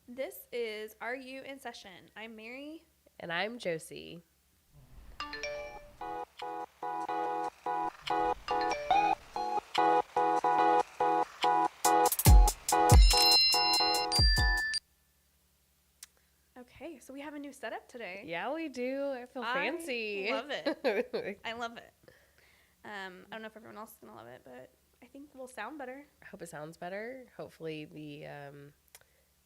This is Are You in Session? I'm Mary. And I'm Josie. Okay, so we have a new setup today. Yeah, we do. I feel fancy. I love it. I love it. I don't know if everyone else is going to love it, but I think we'll sound better. I hope it sounds better. Hopefully the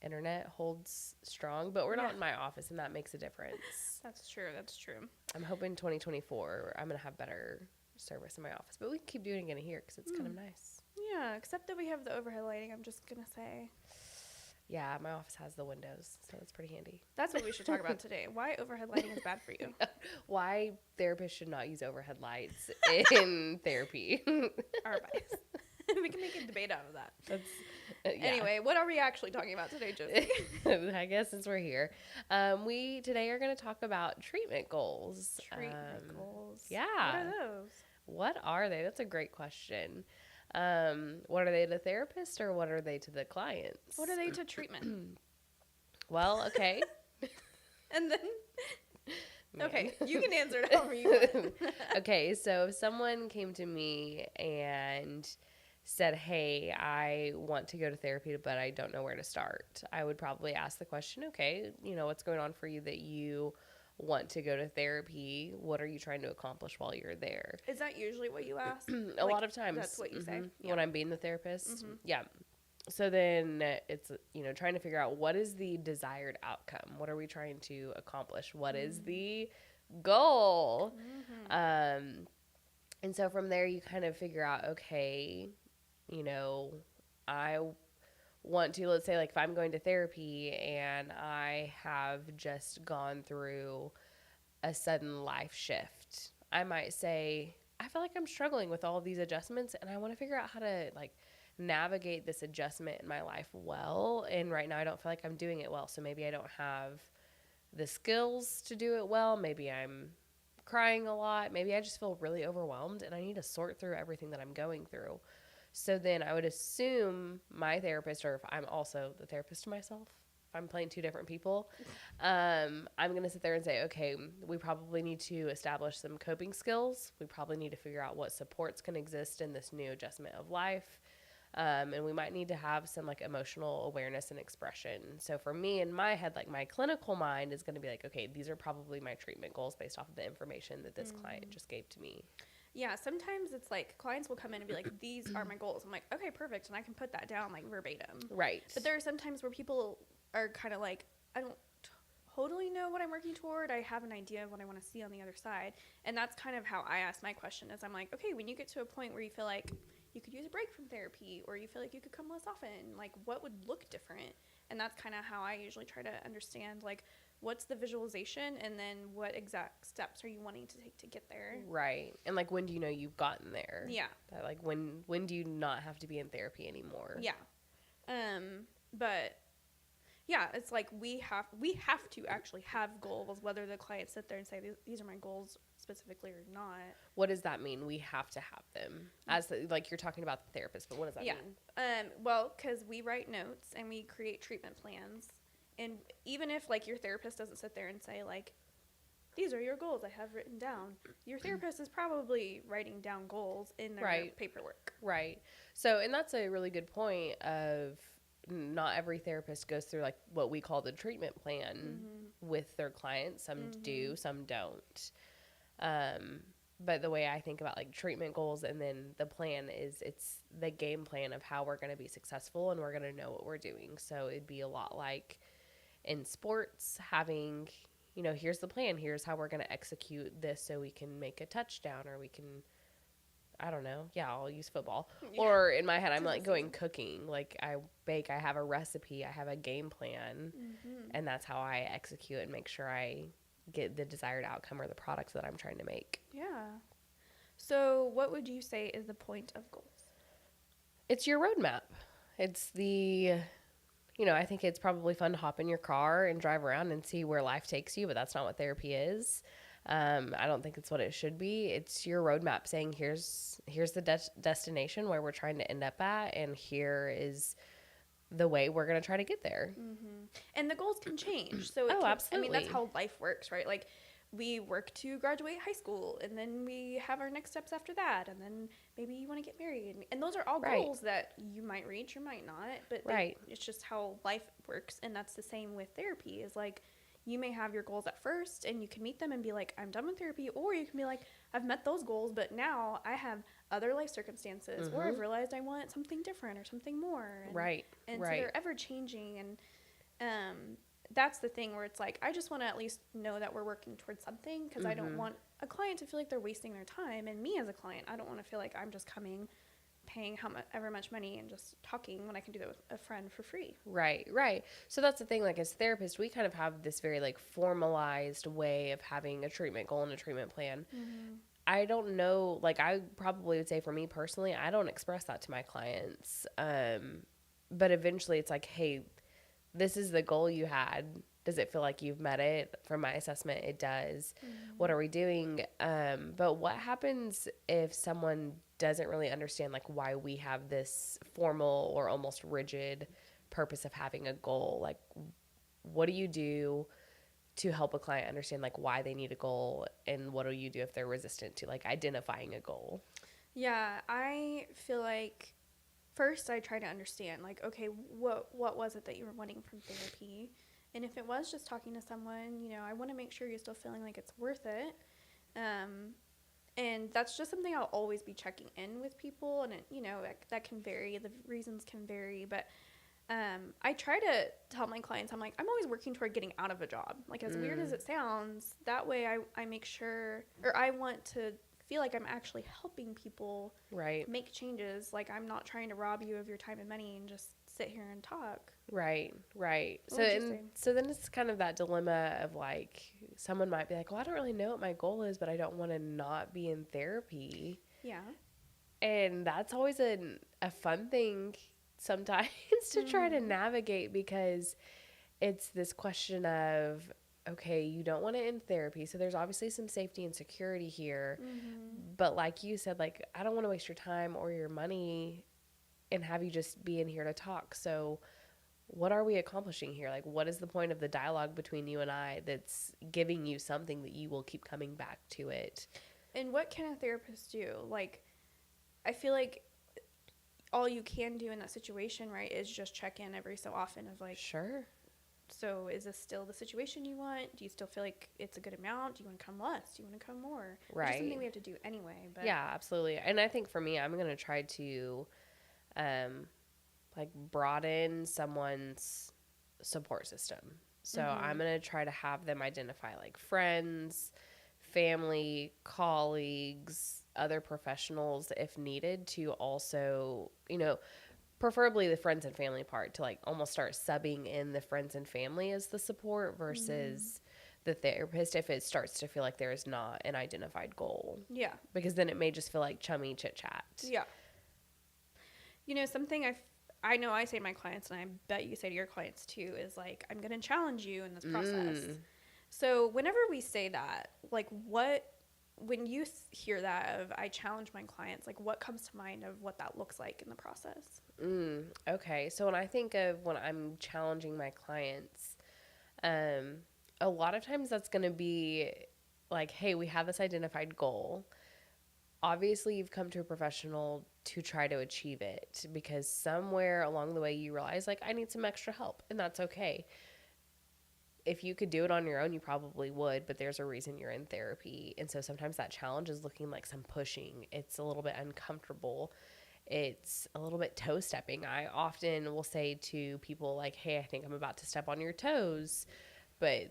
internet holds strong, but we're not in my office, and that makes a difference. That's true. That's true. I'm hoping 2024 I'm going to have better service in my office, but we can keep doing it in here because it's kind of nice. Yeah, except that we have the overhead lighting, I'm just going to say. Yeah, my office has the windows, so it's pretty handy. That's what we should talk about today. Why overhead lighting is bad for you. Why therapists should not use overhead lights in therapy. Our advice. We can make a debate out of that. That's, yeah. Anyway, what are we actually talking about today, Josie? I guess since we're here, we today are going to talk about treatment goals. Treatment goals. Yeah. What are those? What are they? That's a great question. What are they to the therapist or what are they to the clients? What are they to treatment? Well, okay. And then, Man. okay, you can answer it however you want. Okay, so if someone came to me and said, hey, I want to go to therapy, but I don't know where to start, I would probably ask the question, okay, what's going on for you that you want to go to therapy? What are you trying to accomplish while you're there? Is that usually what you ask? A lot of times. That's what you say? When I'm being the therapist. Yeah. So then it's, trying to figure out what is the desired outcome? What are we trying to accomplish? What is the goal? And so from there you kind of figure out, okay, I want to, let's say, like if I'm going to therapy and I have just gone through a sudden life shift, I might say, I feel like I'm struggling with all of these adjustments and I want to figure out how to navigate this adjustment in my life well. And right now I don't feel like I'm doing it well. So maybe I don't have the skills to do it well. Maybe I'm crying a lot. Maybe I just feel really overwhelmed and I need to sort through everything that I'm going through. So then I would assume my therapist, or if I'm also the therapist to myself, if I'm playing two different people, I'm going to sit there and say, okay, we probably need to establish some coping skills. We probably need to figure out what supports can exist in this new adjustment of life. And we might need to have some emotional awareness and expression. So for me, in my head, my clinical mind is going to be okay, these are probably my treatment goals based off of the information that this client just gave to me. Yeah, sometimes it's clients will come in and be like, these are my goals. I'm like, okay, perfect. And I can put that down verbatim. Right. But there are some times where people are kind of I don't totally know what I'm working toward. I have an idea of what I want to see on the other side. And that's kind of how I ask my question is I'm like, okay, when you get to a point where you feel like you could use a break from therapy or you feel like you could come less often, what would look different? And that's kind of how I usually try to understand, what's the visualization and then what exact steps are you wanting to take to get there? Right. And when do you know you've gotten there? Yeah. That, when do you not have to be in therapy anymore? Yeah. But yeah, it's we have to actually have goals, whether the clients sit there and say these are my goals specifically or not. What does that mean? We have to have them as you're talking about the therapist, but what does that mean? Well, because we write notes and we create treatment plans. And even if your therapist doesn't sit there and say these are your goals I have written down, your therapist is probably writing down goals in their paperwork. Right. So, and that's a really good point of not every therapist goes through what we call the treatment plan with their clients. Some do, some don't. But the way I think about treatment goals and then the plan is it's the game plan of how we're going to be successful and we're going to know what we're doing. So it'd be a lot like in sports having, here's the plan. Here's how we're going to execute this so we can make a touchdown or we can, I don't know. Yeah, I'll use football. Yeah. Or in my head, I'm going cooking. I bake, I have a recipe, I have a game plan. And that's how I execute and make sure I get the desired outcome or the products that I'm trying to make. Yeah. So what would you say is the point of goals? It's your roadmap. It's the, I think it's probably fun to hop in your car and drive around and see where life takes you, but that's not what therapy is. I don't think it's what it should be. It's your roadmap saying here's the destination where we're trying to end up at, and here is the way we're going to try to get there. And the goals can change. So Absolutely. I mean, that's how life works, right? Like, we work to graduate high school, and then we have our next steps after that, and then maybe you want to get married. And those are all goals that you might reach or might not, but it's just how life works. And that's the same with therapy, is like, you may have your goals at first and you can meet them and be like, I'm done with therapy. Or you can be like, I've met those goals, but now I have other life circumstances, or I've realized I want something different or something more. And, And so they're ever changing. And that's the thing where it's like, I just want to at least know that we're working towards something, because I don't want a client to feel like they're wasting their time. And me as a client, I don't want to feel like I'm just coming, paying however much money and just talking, when I can do that with a friend for free. Right. So that's the thing, like, as therapists, we kind of have this very, like, formalized way of having a treatment goal and a treatment plan. I don't know, like, I probably would say for me personally, I don't express that to my clients. But eventually it's like, hey, this is the goal you had. Does it feel like you've met it? From my assessment, it does. What are we doing? But what happens if someone doesn't really understand, like, why we have this formal or almost rigid purpose of having a goal? Like, what do you do to help a client understand, like, why they need a goal, and what do you do if they're resistant to, like, identifying a goal? Yeah, I feel like first I try to understand, like, okay, what was it that you were wanting from therapy? And if it was just talking to someone, I want to make sure you're still feeling like it's worth it. And that's just something I'll always be checking in with people. And, that can vary. The reasons can vary. But I try to tell my clients, I'm like, I'm always working toward getting out of a job. Like, as weird as it sounds, that way I make sure, or I want to feel like I'm actually helping people make changes. Like, I'm not trying to rob you of your time and money and just sit here and talk. Right. So then it's kind of that dilemma of, like, someone might be like, well, I don't really know what my goal is, but I don't want to not be in therapy. Yeah. And that's always a fun thing sometimes to try to navigate, because it's this question of, okay, you don't want to end therapy, so there's obviously some safety and security here. But like you said, like, I don't want to waste your time or your money and have you just be in here to talk. So what are we accomplishing here? Like, what is the point of the dialogue between you and I that's giving you something that you will keep coming back to it? And what can a therapist do? Like, I feel like all you can do in that situation, right, is just check in every so often of, like, sure, so is this still the situation you want? Do you still feel like it's a good amount? Do you want to come less? Do you want to come more? Right. Which is something we have to do anyway. But yeah, absolutely. And I think for me, I'm going to try to, like, broaden someone's support system. So I'm going to try to have them identify, like, friends, family, colleagues, other professionals if needed, to also, preferably the friends and family part, to, like, almost start subbing in the friends and family as the support versus the therapist if it starts to feel like there is not an identified goal. Yeah. Because then it may just feel like chummy chit chat. Yeah. Something I know I say to my clients, and I bet you say to your clients too, is like, I'm going to challenge you in this process. So whenever we say that, like, when you hear that of I challenge my clients, like, what comes to mind of what that looks like in the process? Okay. So when I think of when I'm challenging my clients, a lot of times that's going to be like, hey, we have this identified goal. Obviously, you've come to a professional to try to achieve it, because somewhere along the way you realize, like, I need some extra help, and that's okay. If you could do it on your own, you probably would, but there's a reason you're in therapy. And so sometimes that challenge is looking like some pushing. It's a little bit uncomfortable. It's a little bit toe stepping. I often will say to people, like, hey, I think I'm about to step on your toes, but,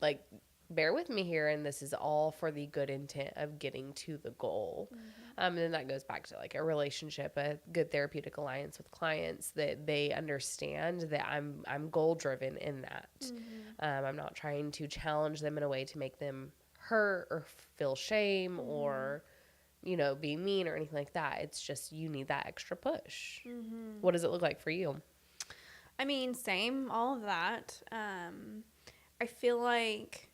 like, bear with me here, and this is all for the good intent of getting to the goal. And then that goes back to, like, a relationship, a good therapeutic alliance with clients, that they understand that I'm goal driven in that. I'm not trying to challenge them in a way to make them hurt or feel shame or, be mean or anything like that. It's just, you need that extra push. What does it look like for you? I mean, same, all of that. I feel like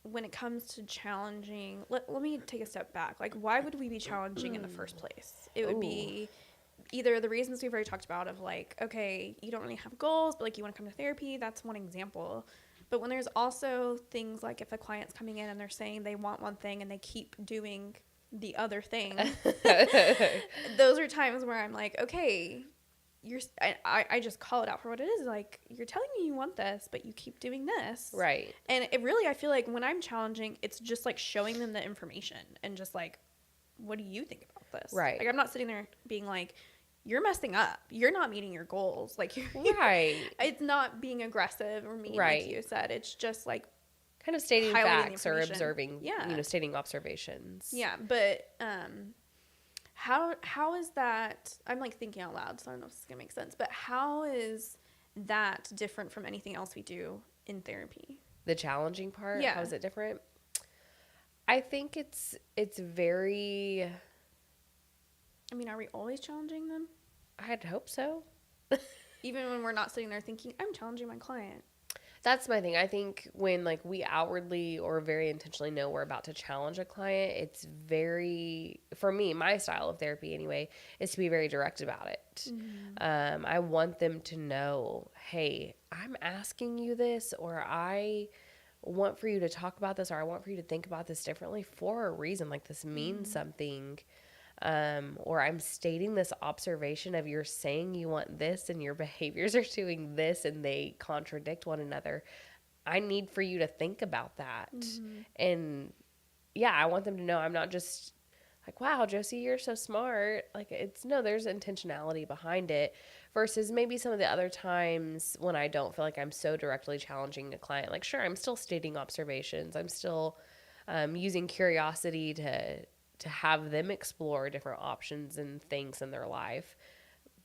when it comes to challenging, let me take a step back. Like, why would we be challenging in the first place? It would be either the reasons we've already talked about of like, okay, you don't really have goals, but like you want to come to therapy. That's one example. But when there's also things like if a client's coming in and they're saying they want one thing and they keep doing the other thing, those are times where I'm like, okay, I just call it out for what it is. Like, you're telling me you want this, but you keep doing this. Right. And it really, I feel like when I'm challenging, it's just like showing them the information and just like, what do you think about this? Right. Like, I'm not sitting there being like, you're messing up. You're not meeting your goals. Like, right. It's not being aggressive or mean, right. like you said. It's just like kind of stating facts or observing, stating observations. Yeah, but how is that? I'm like thinking out loud, so I don't know if this is gonna make sense. But how is that different from anything else we do in therapy? The challenging part. Yeah. How is it different? I think it's very. I mean, are we always challenging them? I'd hope so. Even when we're not sitting there thinking, I'm challenging my client. That's my thing. I think when like we outwardly or very intentionally know we're about to challenge a client, it's very, for me, my style of therapy anyway, is to be very direct about it. Mm-hmm. I want them to know, hey, I'm asking you this, or I want for you to talk about this, or I want for you to think about this differently for a reason. Like this means something. Or I'm stating this observation of you're saying you want this and your behaviors are doing this and they contradict one another. I need for you to think about that. Mm-hmm. And yeah, I want them to know I'm not just like, wow, Josie, you're so smart. Like there's intentionality behind it versus maybe some of the other times when I don't feel like I'm so directly challenging a client. Like, sure, I'm still stating observations. I'm still using curiosity to have them explore different options and things in their life.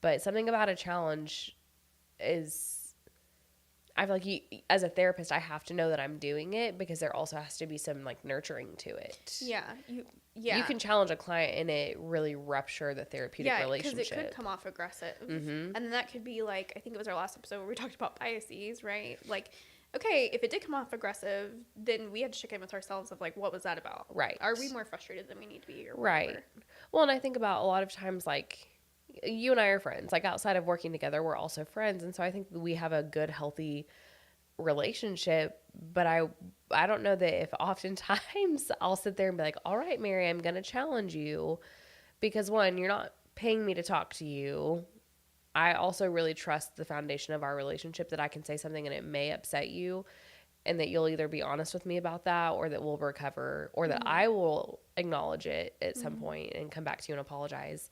But something about a challenge is, I feel like as a therapist, I have to know that I'm doing it because there also has to be some like nurturing to it. Yeah. You can challenge a client and it really rupture the therapeutic relationship. Because it could come off aggressive. Mm-hmm. And that could be like, I think it was our last episode where we talked about biases, right? Like, okay, if it did come off aggressive, then we had to check in with ourselves of like, what was that about? Right. Are we more frustrated than we need to be? Or right. whatever? Well, and I think about a lot of times, like, you and I are friends. Like, outside of working together, we're also friends. And so I think we have a good, healthy relationship. But I don't know that if oftentimes I'll sit there and be like, all right, Mary, I'm going to challenge you. Because, one, you're not paying me to talk to you. I also really trust the foundation of our relationship that I can say something and it may upset you and that you'll either be honest with me about that or that we'll recover or that I will acknowledge it at some point and come back to you and apologize.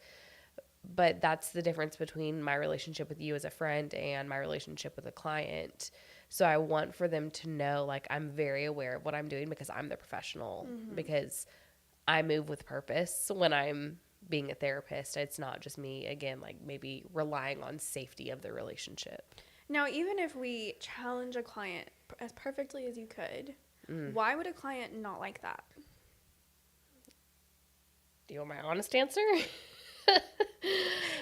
But that's the difference between my relationship with you as a friend and my relationship with a client. So I want for them to know, like, I'm very aware of what I'm doing because I'm the professional, because I move with purpose when I'm being a therapist. It's not just me, again, like maybe relying on safety of the relationship. Now, even if we challenge a client as perfectly as you could, why would a client not like that? Do you want my honest answer?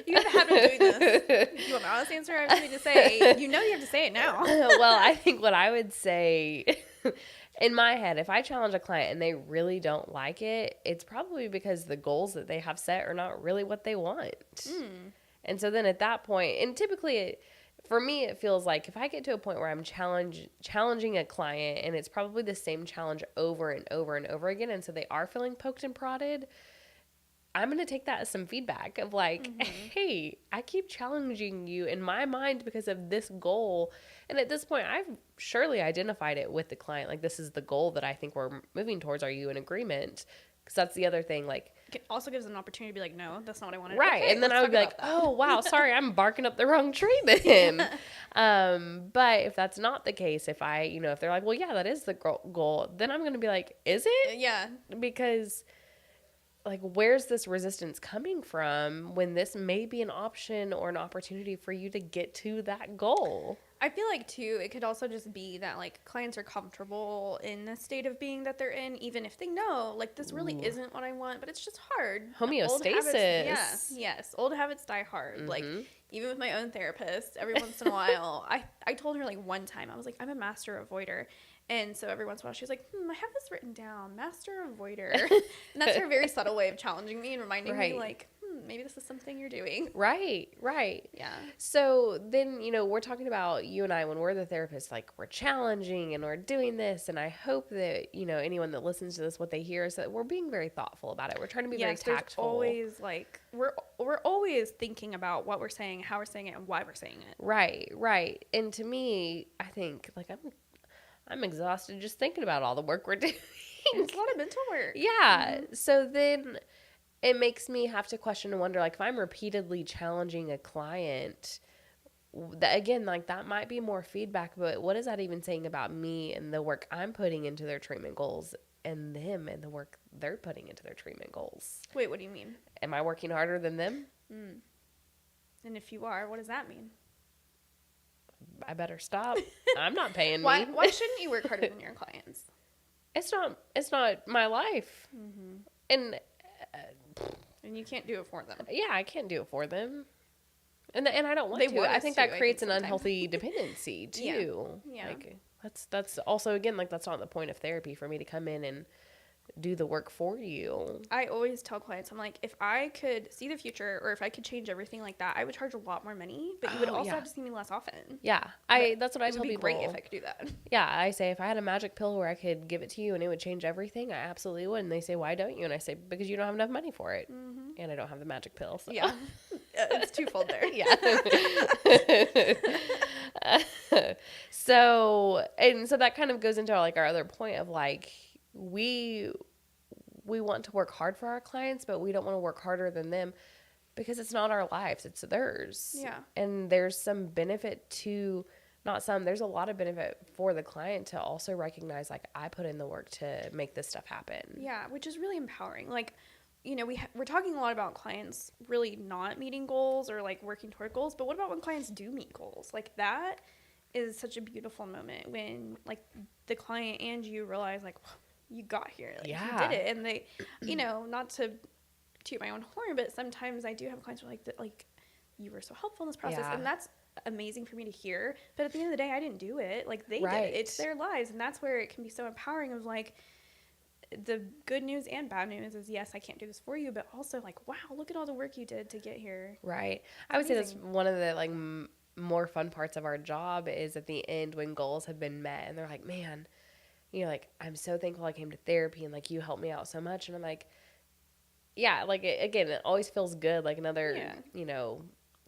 You have a habit of doing this. You want my honest answer? I have something to say. You know you have to say it now. Well, I think what I would say, in my head, if I challenge a client and they really don't like it, it's probably because the goals that they have set are not really what they want. And so then at that point, and typically for me, it feels like if I get to a point where I'm challenging a client and it's probably the same challenge over and over and over again, and so they are feeling poked and prodded, I'm going to take that as some feedback of like, hey, I keep challenging you in my mind because of this goal. And at this point, I've surely identified it with the client. Like, this is the goal that I think we're moving towards. Are you in agreement? Because that's the other thing. Like, it also gives an opportunity to be like, no, that's not what I wanted. Right. Okay, and then I would be like, oh, wow, sorry, I'm barking up the wrong tree then. But if that's not the case, if if they're like, well, yeah, that is the goal, then I'm going to be like, is it? Yeah. Because like, where's this resistance coming from when this may be an option or an opportunity for you to get to that goal? I feel like, too, it could also just be that, like, clients are comfortable in the state of being that they're in, even if they know, like, this really isn't what I want, but it's just hard. Homeostasis. Yes. Old habits die hard. Like, even with my own therapist, every once in a while, I told her, like, one time, I was like, I'm a master avoider. And so every once in a while, she was like, I have this written down, master avoider. And that's her very subtle way of challenging me and reminding me, like, maybe this is something you're doing. Right. Yeah. So then, we're talking about you and I when we're the therapists, like we're challenging and we're doing this. And I hope that, anyone that listens to this, what they hear is that we're being very thoughtful about it. We're trying to be very tactful. Always like, we're always thinking about what we're saying, how we're saying it, and why we're saying it. Right. And to me, I think like I'm exhausted just thinking about all the work we're doing. It's a lot of mental work. Yeah. So then it makes me have to question and wonder, like, if I'm repeatedly challenging a client, that, again, like, that might be more feedback, but what is that even saying about me and the work I'm putting into their treatment goals and them and the work they're putting into their treatment goals? Wait, what do you mean? Am I working harder than them? And if you are, what does that mean? I better stop. I'm not paying me. Why shouldn't you work harder than your clients? It's not my life. And you can't do it for them. yeah, I can't do it for them. And I don't want They to. want I us think to, that I creates think, an sometimes. unhealthy dependency too. Yeah. Like that's also, again, like, that's not the point of therapy, for me to come in and do the work for you. I always tell clients, I'm like, if I could see the future or if I could change everything like that, I would charge a lot more money, but you would also have to see me less often. Yeah. That's what I It tell would be people. great if I could do that. Yeah, I say, if I had a magic pill where I could give it to you and it would change everything, I absolutely would. And they say, why don't you? And I say, because you don't have enough money for it. And I don't have the magic pill. So. Yeah. It's twofold there. Yeah. So that kind of goes into like our other point of like, we want to work hard for our clients, but we don't want to work harder than them because it's not our lives, it's theirs. Yeah. And there's some benefit to, there's a lot of benefit for the client to also recognize, like, I put in the work to make this stuff happen. Yeah, which is really empowering. Like, we're talking a lot about clients really not meeting goals or like working toward goals, but what about when clients do meet goals? Like, that is such a beautiful moment when like the client and you realize like, you got here, like, you did it. And they, not to toot my own horn, but sometimes I do have clients who are like, that, like, you were so helpful in this process. And that's amazing for me to hear. But at the end of the day, I didn't do it. Like, they did it. It's their lives. And that's where it can be so empowering of like, the good news and bad news is, yes, I can't do this for you, but also like, wow, look at all the work you did to get here. Right. I would say that's one of the like more fun parts of our job is at the end when goals have been met and they're like, man, like, I'm so thankful I came to therapy and like, you helped me out so much. And I'm like, yeah, like, again, it always feels good, like another,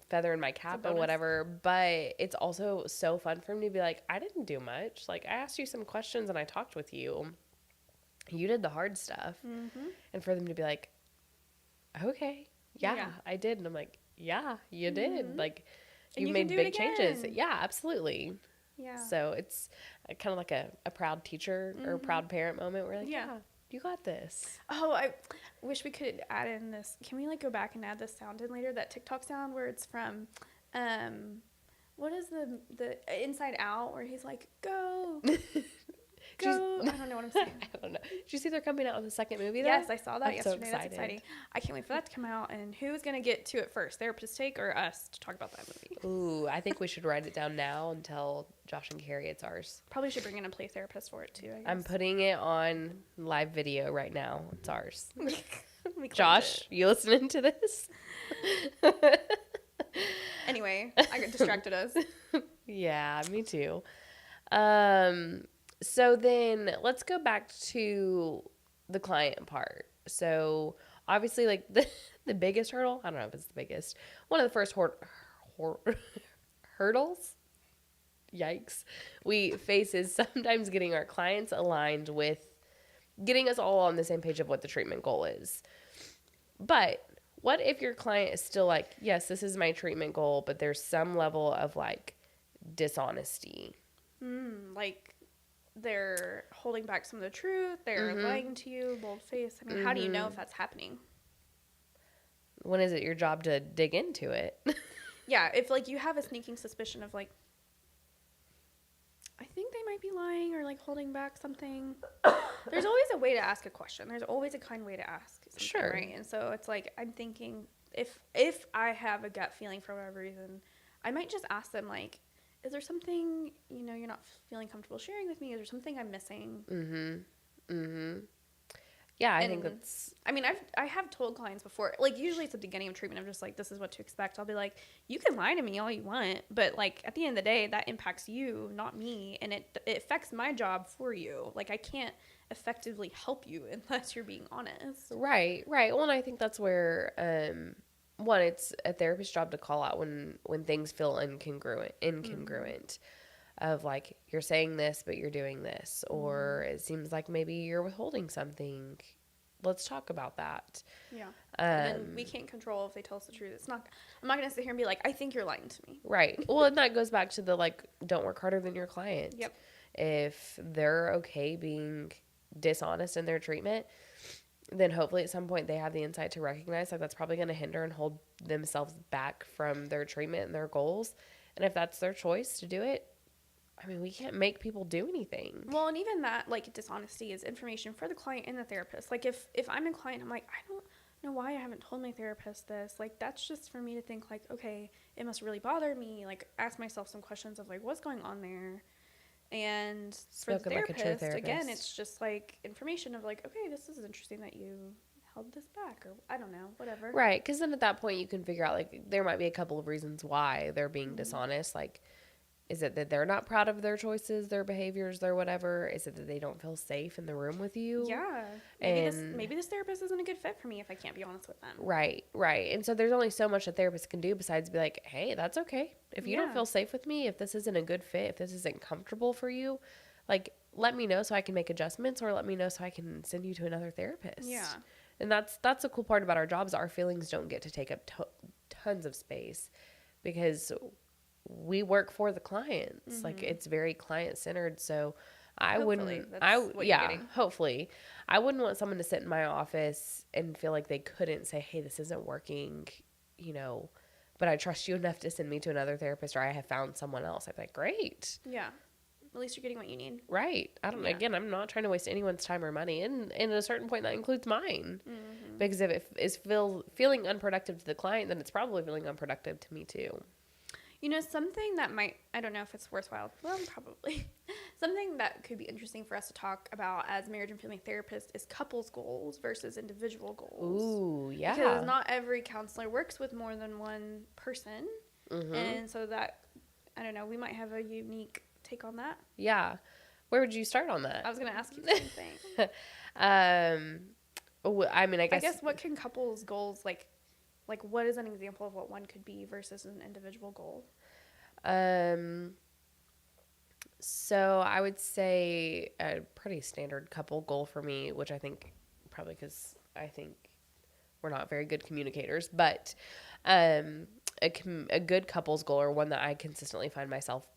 feather in my cap or whatever. But it's also so fun for me to be like, I didn't do much. Like, I asked you some questions and I talked with you. You did the hard stuff. And for them to be like, okay, yeah, I did. And I'm like, yeah, you did. Like, you made big changes. Yeah, absolutely. Yeah. So it's kind of like a proud teacher or proud parent moment where, like, yeah, you got this. Oh, I wish we could add in this. Can we like go back and add this sound in later? That TikTok sound where it's from, what is the Inside Out where he's like, go. Go. I don't know what I'm saying. I don't know. Did you see they're coming out with a second movie though? Yes, I saw that yesterday. So excited. That's exciting. I can't wait for that to come out. And who's going to get to it first? Therapist take or us to talk about that movie? Ooh, I think we should write it down now and tell Josh and Carrie it's ours. Probably should bring in a play therapist for it too, I guess. I'm putting it on live video right now. It's ours. Josh, you listening to this? Anyway, I got distracted us. Yeah, me too. So then let's go back to the client part. So obviously, like, the biggest hurdle, I don't know if it's the biggest, one of the first hurdles, yikes, we face is sometimes getting our clients aligned with getting us all on the same page of what the treatment goal is. But what if your client is still like, yes, this is my treatment goal, but there's some level of like dishonesty? Like, they're holding back some of the truth. They're lying to you, bold face. I mean, how do you know if that's happening? When is it your job to dig into it? Yeah, if like you have a sneaking suspicion of like, I think they might be lying or like holding back something. There's always a way to ask a question. There's always a kind way to ask something, sure. Right? And so it's like, I'm thinking if I have a gut feeling for whatever reason, I might just ask them like, is there something, you're not feeling comfortable sharing with me? Is there something I'm missing? Yeah, I think And that's I mean, I have told clients before, like usually it's at the beginning of treatment. I'm just like, this is what to expect. I'll be like, you can lie to me all you want, but like at the end of the day, that impacts you, not me, and it affects my job for you. Like I can't effectively help you unless you're being honest. right, right. Well, and I think that's where one, it's a therapist's job to call out when things feel incongruent. Of like you're saying this but you're doing this, or it seems like maybe you're withholding something. Let's talk about that. Yeah. And then we can't control if they tell us the truth. I'm not going to sit here and be like, I think you're lying to me. Right. Well, and that goes back to the like, don't work harder than your client. Yep. If they're okay being dishonest in their treatment, then hopefully at some point they have the insight to recognize like that's probably going to hinder and hold themselves back from their treatment and their goals. And if that's their choice to do it, I mean, we can't make people do anything. Well, and even that, like, dishonesty is information for the client and the therapist. Like, if I'm a client, I'm like, I don't know why I haven't told my therapist this. Like, that's just for me to think, like, okay, it must really bother me. Like, ask myself some questions of, like, what's going on there? And for the Spoken like a true therapist, again, therapist. it's just, like, information of, like, okay, this is interesting that you held this back, or I don't know, whatever. Right. Because then at that point you can figure out, like, there might be a couple of reasons why they're being dishonest. Like, is it that they're not proud of their choices, their behaviors, their whatever? Is it that they don't feel safe in the room with you? Yeah. Maybe this therapist isn't a good fit for me if I can't be honest with them. Right, right. And so there's only so much a therapist can do besides be like, hey, that's okay. If you don't Yeah. feel safe with me, if this isn't a good fit, if this isn't comfortable for you, like, let me know so I can make adjustments, or let me know so I can send you to another therapist. Yeah. And that's a cool part about our jobs. Our feelings don't get to take up tons of space because we work for the clients. Like, it's very client centered. So I Hopefully, wouldn't, that's what you're getting. hopefully I wouldn't want someone to sit in my office and feel like they couldn't say, hey, this isn't working, but I trust you enough to send me to another therapist, or I have found someone else. I'd be like, great. Yeah. At least you're getting what you need. Right. Yeah. Again, I'm not trying to waste anyone's time or money. And at a certain point that includes mine, because if it is feeling unproductive to the client, then it's probably feeling unproductive to me too. Something that I don't know if it's worthwhile. Well, probably. Something that could be interesting for us to talk about as marriage and family therapists is couples goals versus individual goals. Ooh, yeah. Because not every counselor works with more than one person. And so that, I don't know, we might have a unique take on that. Yeah. Where would you start on that? I was going to ask you the same thing. I guess what can couples goals, like what is an example of what one could be versus an individual goal? So I would say a pretty standard couple goal for me, which I think probably because I think we're not very good communicators, but a good couple's goal, or one that I consistently find myself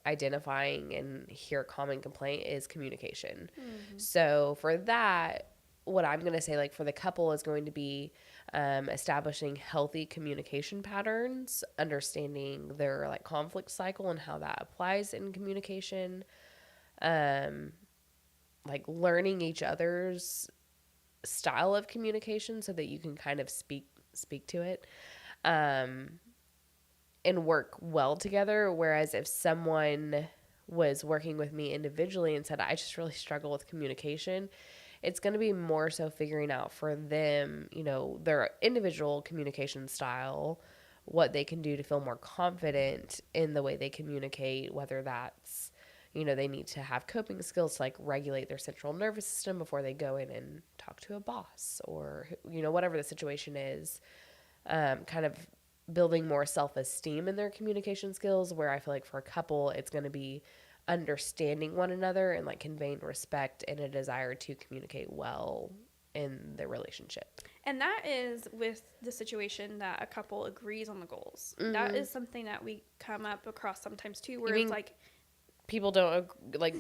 identifying and hear a common complaint, is communication. So for that, what I'm going to say, like, for the couple is going to be establishing healthy communication patterns, understanding their like conflict cycle and how that applies in communication, like learning each other's style of communication so that you can kind of speak to it, and work well together. Whereas if someone was working with me individually and said, I just really struggle with communication, it's going to be more so figuring out for them, their individual communication style, what they can do to feel more confident in the way they communicate, whether that's, they need to have coping skills to like regulate their central nervous system before they go in and talk to a boss, or, whatever the situation is, kind of building more self-esteem in their communication skills, where I feel like for a couple, it's going to be understanding one another and like conveying respect and a desire to communicate well in the relationship. And that is with the situation that a couple agrees on the goals. That is something that we come up across sometimes too, where it's like people don't like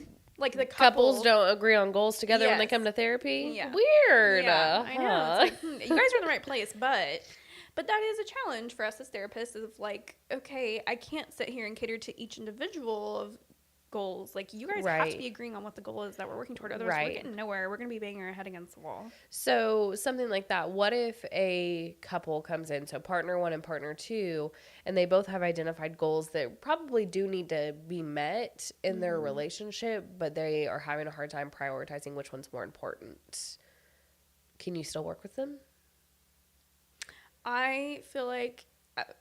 the couples don't agree on goals together when they come to therapy. Yeah. Weird. Yeah, I know. It's like, you guys are in the right place, but that is a challenge for us as therapists, of like, okay, I can't sit here and cater to each individual of goals. Like, you guys have to be agreeing on what the goal is that we're working toward. Otherwise, we're getting nowhere. We're going to be banging our head against the wall. So something like that. What if a couple comes in, so partner one and partner two, and they both have identified goals that probably do need to be met in their relationship, but they are having a hard time prioritizing which one's more important? Can you still work with them? I feel like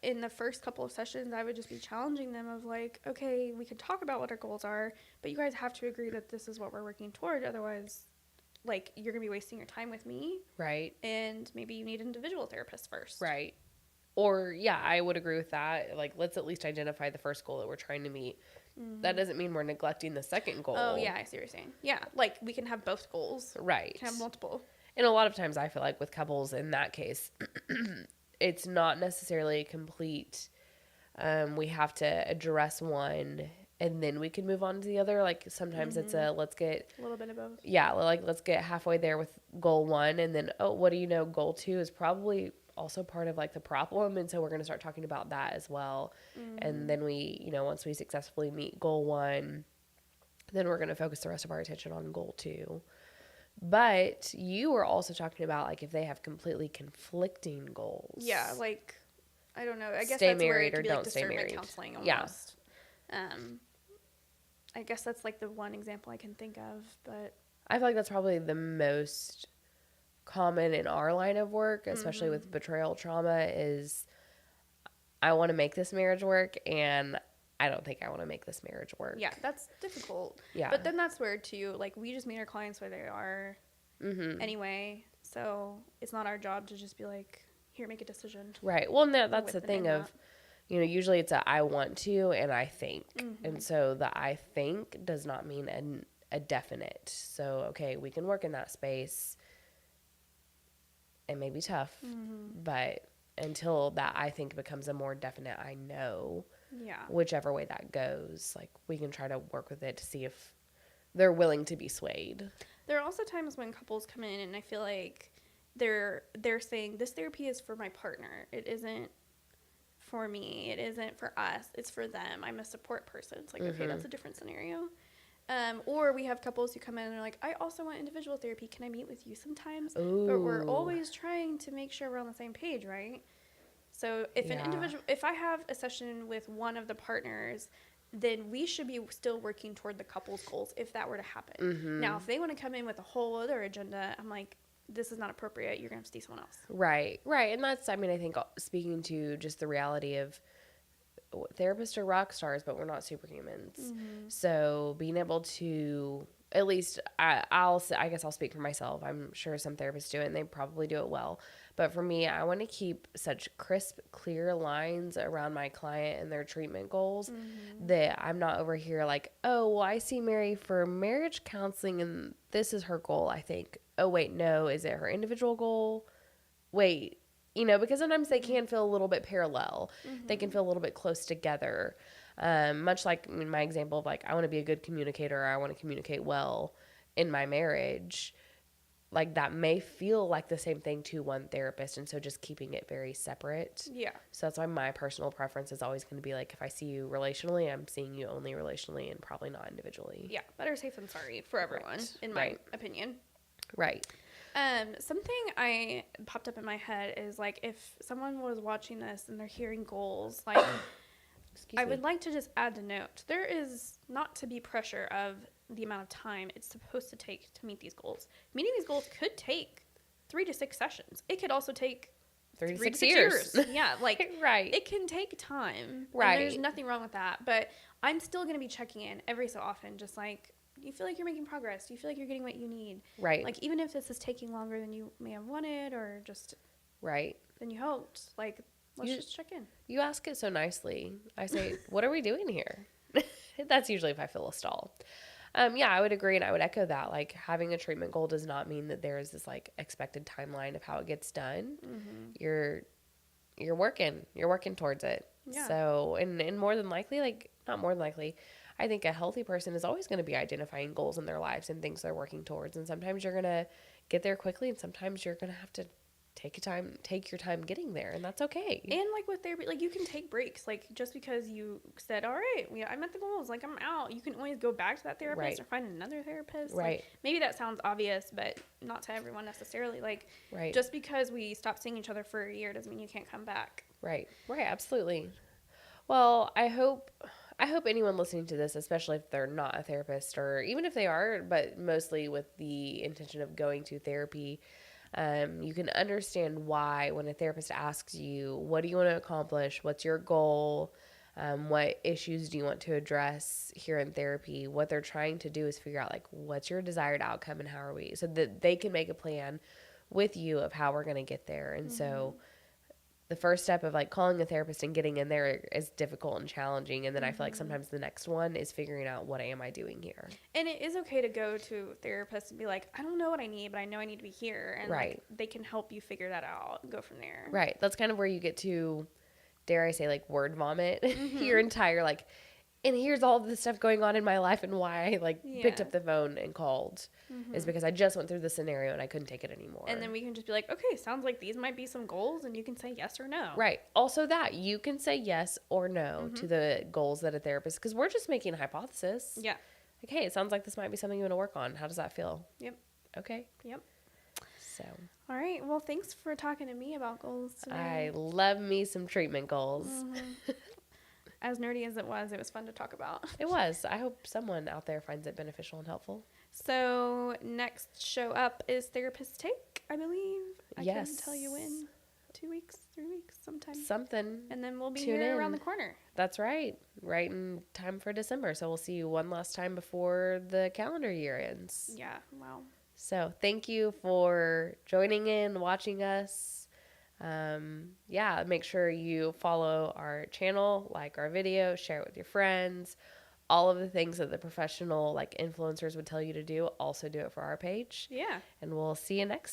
in the first couple of sessions, I would just be challenging them of like, okay, we can talk about what our goals are, but you guys have to agree that this is what we're working toward. Otherwise, like, you're going to be wasting your time with me. Right. And maybe you need an individual therapist first. Right. Or, yeah, I would agree with that. Like, let's at least identify the first goal that we're trying to meet. Mm-hmm. That doesn't mean we're neglecting the second goal. Oh, yeah, I see what you're saying. Yeah, like, we can have both goals. Right. We can have multiple. And a lot of times I feel like with couples in that case, it's not necessarily a complete, we have to address one and then we can move on to the other. Like sometimes it's let's get a little bit of both. Yeah, like let's get halfway there with goal 1 and then, oh, what do you know, goal 2 is probably also part of like the problem. And so we're going to start talking about that as well. And then we, once we successfully meet goal 1, then we're going to focus the rest of our attention on goal 2. But you were also talking about, like, if they have completely conflicting goals. Yeah, like, I don't know. I guess stay that's where married it or could be don't like stay discernment married. Counseling almost. Yeah. I guess that's like the one example I can think of, but I feel like that's probably the most common in our line of work, especially with betrayal trauma, is I want to make this marriage work, and I don't think I want to make this marriage work. Yeah, that's difficult. Yeah. But then that's where, too, like, we just meet our clients where they are anyway. So it's not our job to just be like, here, make a decision. Right. Well, no, that's the thing of, usually it's a I want to and I think. And so the I think does not mean a definite. So, okay, we can work in that space. It may be tough, but until that I think becomes a more definite I know. Yeah. Whichever way that goes, like, we can try to work with it to see if they're willing to be swayed. There are also times when couples come in and I feel like they're saying, this therapy is for my partner. It isn't for me. It isn't for us. It's for them. I'm a support person. It's like, okay, that's a different scenario. Or we have couples who come in and are like, I also want individual therapy. Can I meet with you sometimes? Ooh. But we're always trying to make sure we're on the same page, right? So if I have a session with one of the partners, then we should be still working toward the couple's goals if that were to happen. Now, if they want to come in with a whole other agenda, I'm like, this is not appropriate. You're going to have to see someone else. Right. And that's, I think speaking to just the reality of therapists are rock stars, but we're not superhumans. So being able to, at least I guess I'll speak for myself. I'm sure some therapists do it and they probably do it well. But for me, I want to keep such crisp, clear lines around my client and their treatment goals that I'm not over here like, oh, well, I see Mary for marriage counseling and this is her goal, I think. Oh, wait, no, is it her individual goal? Wait, because sometimes they can feel a little bit parallel. They can feel a little bit close together. Much like in my example of like, I want to be a good communicator. I want to communicate well in my marriage. Like that may feel like the same thing to one therapist. And so just keeping it very separate. Yeah. So that's why my personal preference is always going to be like, if I see you relationally, I'm seeing you only relationally and probably not individually. Yeah. Better safe than sorry for everyone, in my opinion. Right. Something I popped up in my head is like, if someone was watching this and they're hearing goals, like I would like to just add a note. There is not to be pressure of the amount of time it's supposed to take to meet these goals. Meeting these goals could take 3 to 6 sessions. It could also take 3 to 6 years. Yeah, like right. It can take time. Right. And there's nothing wrong with that. But I'm still going to be checking in every so often, just like, do you feel like you're making progress? Do you feel like you're getting what you need? Right. Like, even if this is taking longer than you may have wanted or just right than you hoped, like, let's just check in. You ask it so nicely. I say, what are we doing here? That's usually if I feel a stall. Yeah, I would agree and I would echo that. Like, having a treatment goal does not mean that there is this, like, expected timeline of how it gets done. You're working towards it. Yeah. So, and more than likely, like, not more than likely, I think a healthy person is always going to be identifying goals in their lives and things they're working towards. And sometimes you're going to get there quickly and sometimes you're going to have to take your time getting there, and that's okay. And like with therapy, like you can take breaks. Like just because you said, all right, I met the goals, like I'm out, you can always go back to that therapist or find another therapist. Right. Like, maybe that sounds obvious, but not to everyone necessarily. Like right. Just because we stop seeing each other for a year doesn't mean you can't come back. Right. Absolutely. Well, I hope anyone listening to this, especially if they're not a therapist or even if they are, but mostly with the intention of going to therapy, You can understand why when a therapist asks you, what do you want to accomplish? What's your goal? What issues do you want to address here in therapy? What they're trying to do is figure out like what's your desired outcome and how are we, so that they can make a plan with you of how we're going to get there. And so the first step of like calling a therapist and getting in there is difficult and challenging. And then I feel like sometimes the next one is figuring out what am I doing here. And it is okay to go to therapists and be like, I don't know what I need, but I know I need to be here. And Right. like, they can help you figure that out and go from there. Right. That's kind of where you get to, dare I say, like word vomit your entire like, and here's all the stuff going on in my life and why I like picked Yeah. up the phone and called is because I just went through the scenario and I couldn't take it anymore. And then we can just be like, okay, sounds like these might be some goals, and you can say yes or no. Right. Also that you can say yes or no to the goals that a therapist, because we're just making a hypothesis. Yeah. Like, hey, it sounds like this might be something you want to work on. How does that feel? Yep. Okay. Yep. So All right. Well, thanks for talking to me about goals today. I love me some treatment goals. As nerdy as it was fun to talk about. It was. I hope someone out there finds it beneficial and helpful. So next show up is Therapist Take, I believe. I Yes. couldn't tell you when. 2 weeks, 3 weeks, sometime. Something. And then we'll be Tune here in. around the corner. That's right. Right in time for December. So we'll see you one last time before the calendar year ends. Yeah. Wow. So thank you for joining in, watching us. Make sure you follow our channel, like our video, share it with your friends. All of the things that the professional like influencers would tell you to do, also do it for our page. Yeah. And we'll see you next time.